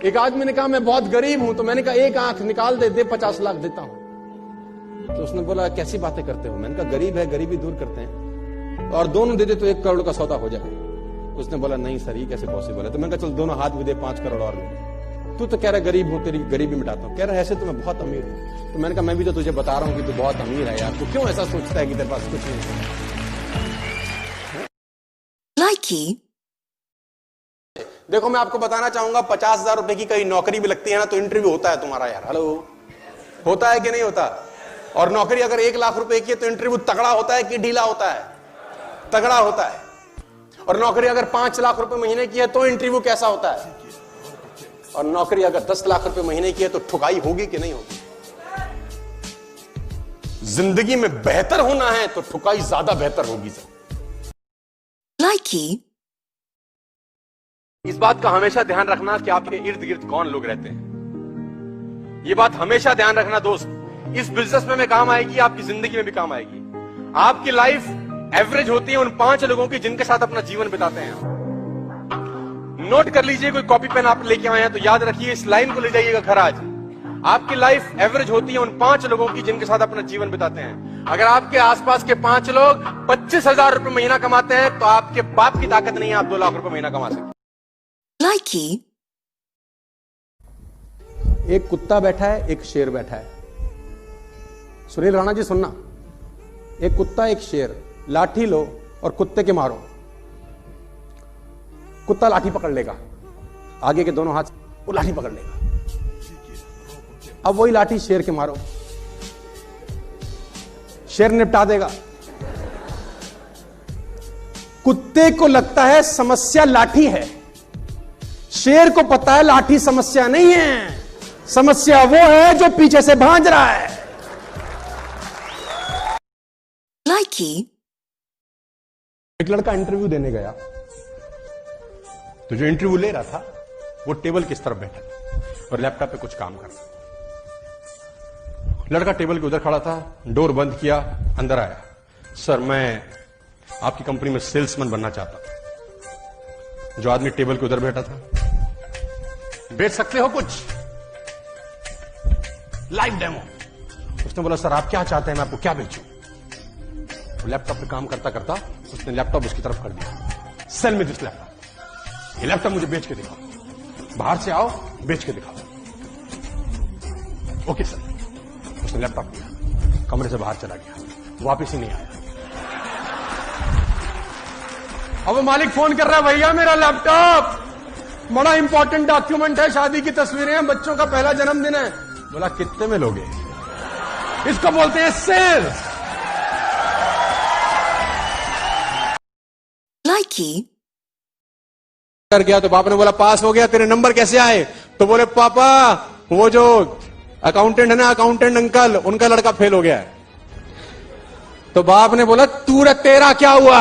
एक आदमी ने कहा मैं बहुत गरीब हूं, तो मैंने कहा एक आंख निकाल दे 50 लाख देता हूं। तो उसने बोला कैसी बातें करते हो? मैंने कहा गरीब है, गरीबी दूर करते हैं, और दोनों दे दे तो 1 करोड़ का सौदा हो जाए। उसने बोला नहीं सर, ये कैसे पॉसिबल है? तो मैंने कहा चल दोनों हाथ भी दे, 5 करोड़ और ले। तू तो कह रहा गरीब हूं, तेरी गरीबी मिटाता हूं। कह रहा ऐसे तो मैं बहुत अमीर हूं। तो मैंने कहा मैं भी तो तुझे बता रहा हूं कि तू बहुत अमीर है यार, तू क्यों ऐसा सोचता है कि तेरे पास कुछ नहीं है? देखो मैं आपको बताना चाहूंगा, 50,000 रुपए की कहीं नौकरी भी लगती है ना, तो इंटरव्यू होता है तुम्हारा यार। हेलो, होता है कि नहीं होता? और नौकरी अगर 1 लाख रुपए की है तो इंटरव्यू तगड़ा होता है कि ढीला होता है? तगड़ा होता है। और नौकरी अगर 5 लाख रुपए महीने की है तो इंटरव्यू कैसा होता है? और नौकरी अगर 10 लाख रुपए महीने की है तो ठुकाई होगी कि नहीं होगी? जिंदगी में बेहतर होना है तो ठुकाई ज्यादा बेहतर होगी सर। इस बात का हमेशा ध्यान रखना कि आपके इर्द गिर्द कौन लोग रहते हैं। ये बात हमेशा ध्यान रखना दोस्त, इस बिजनेस में काम आएगी, आपकी जिंदगी में भी काम आएगी। आपकी लाइफ एवरेज होती है उन 5 लोगों की जिनके साथ अपना जीवन बिताते हैं। नोट कर लीजिए, कोई कॉपी पेन आप लेके आए हैं तो याद रखिए, इस लाइन को ले जाइएगा घर आज। आपकी लाइफ एवरेज होती है उन 5 लोगों की जिनके साथ अपना जीवन बिताते हैं। अगर आपके आसपास के 5 लोग 25,000 रुपए महीना कमाते हैं तो आपके बाप की ताकत नहीं है आप 2 लाख रुपए महीना कमा सकते। एक कुत्ता बैठा है, एक शेर बैठा है। सुनील राणा जी सुनना, एक कुत्ता एक शेर, लाठी लो और कुत्ते के मारो। कुत्ता लाठी पकड़ लेगा, आगे के दोनों हाथ वो लाठी पकड़ लेगा। अब वही लाठी शेर के मारो, शेर निपटा देगा। कुत्ते को लगता है समस्या लाठी है, शेर को पता है लाठी समस्या नहीं है, समस्या वो है जो पीछे से भांज रहा है। एक लड़का इंटरव्यू देने गया, तो जो इंटरव्यू ले रहा था वो टेबल किस तरफ बैठा था और लैपटॉप पे कुछ काम कर रहा। लड़का टेबल के उधर खड़ा था, डोर बंद किया, अंदर आया। सर मैं आपकी कंपनी में सेल्समैन बनना चाहता हूं। जो आदमी टेबल के उधर बैठा था, बेच सकते हो कुछ? Live demo. उसने बोला सर आप क्या चाहते हैं, मैं आपको क्या बेचूं? लैपटॉप पे काम करता करता उसने लैपटॉप उसकी तरफ कर दिया। सेल मी दिस लैपटॉप, ये लैपटॉप मुझे बेच के दिखाओ, बाहर से आओ बेच के दिखाओ। Okay sir. उसने लैपटॉप लिया, कमरे से बाहर चला गया, वापिस ही नहीं आया। अब वो मालिक फोन कर रहा है, भैया मेरा लैपटॉप, बड़ा इंपॉर्टेंट डॉक्यूमेंट है, शादी की तस्वीरें हैं, बच्चों का पहला जन्मदिन है। बोला कितने में लोगे? इसको बोलते हैं सेल्स। कर गया तो बाप ने बोला पास हो गया, तेरे नंबर कैसे आए? तो बोले पापा वो जो अकाउंटेंट है ना, अकाउंटेंट अंकल, उनका लड़का फेल हो गया है। तो बाप ने बोला तेरा क्या हुआ?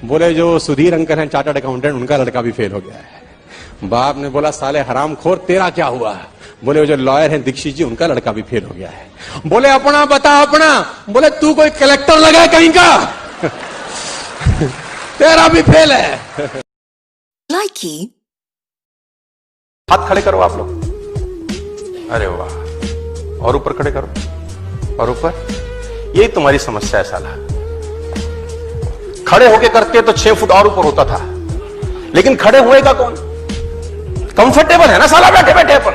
बोले जो सुधीर अंकल हैं चार्टर्ड अकाउंटेंट, उनका लड़का भी फेल हो गया है। बाप ने बोला साले हरामखोर तेरा क्या हुआ? बोले जो लॉयर हैं दीक्षित जी, उनका लड़का भी फेल हो गया है। बोले अपना बता अपना। बोले तू कोई कलेक्टर लगा कहीं का? तेरा भी फेल है। हाथ खड़े करो आप लोग, अरे वाह, और ऊपर खड़े करो, और ऊपर। यही तुम्हारी समस्या है साला। खड़े होके करते तो 6 फुट और ऊपर होता था, लेकिन खड़े होएगा कौन? कंफर्टेबल है ना साला बैठे बैठे अपन।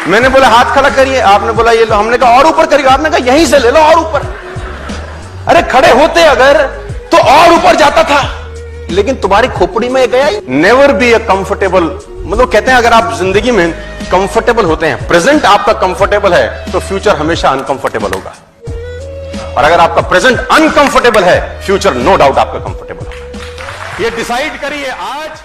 मैंने बोला हाथ खड़ा करिए, आपने बोला ये लो। हमने कहा और ऊपर करिए, आपने कहा यहीं से ले लो और ऊपर। अरे खड़े होते अगर तो और ऊपर जाता था, लेकिन तुम्हारी खोपड़ी में गया ही। नेवर बी अ कंफर्टेबल, मतलब कहते हैं अगर आप जिंदगी में कंफर्टेबल होते हैं, प्रेजेंट आपका कंफर्टेबल है, तो फ्यूचर हमेशा अनकंफर्टेबल होगा। और अगर आपका प्रेजेंट अनकंफर्टेबल है, फ्यूचर नो डाउट आपका कंफर्टेबल होगा। ये डिसाइड करिए आज।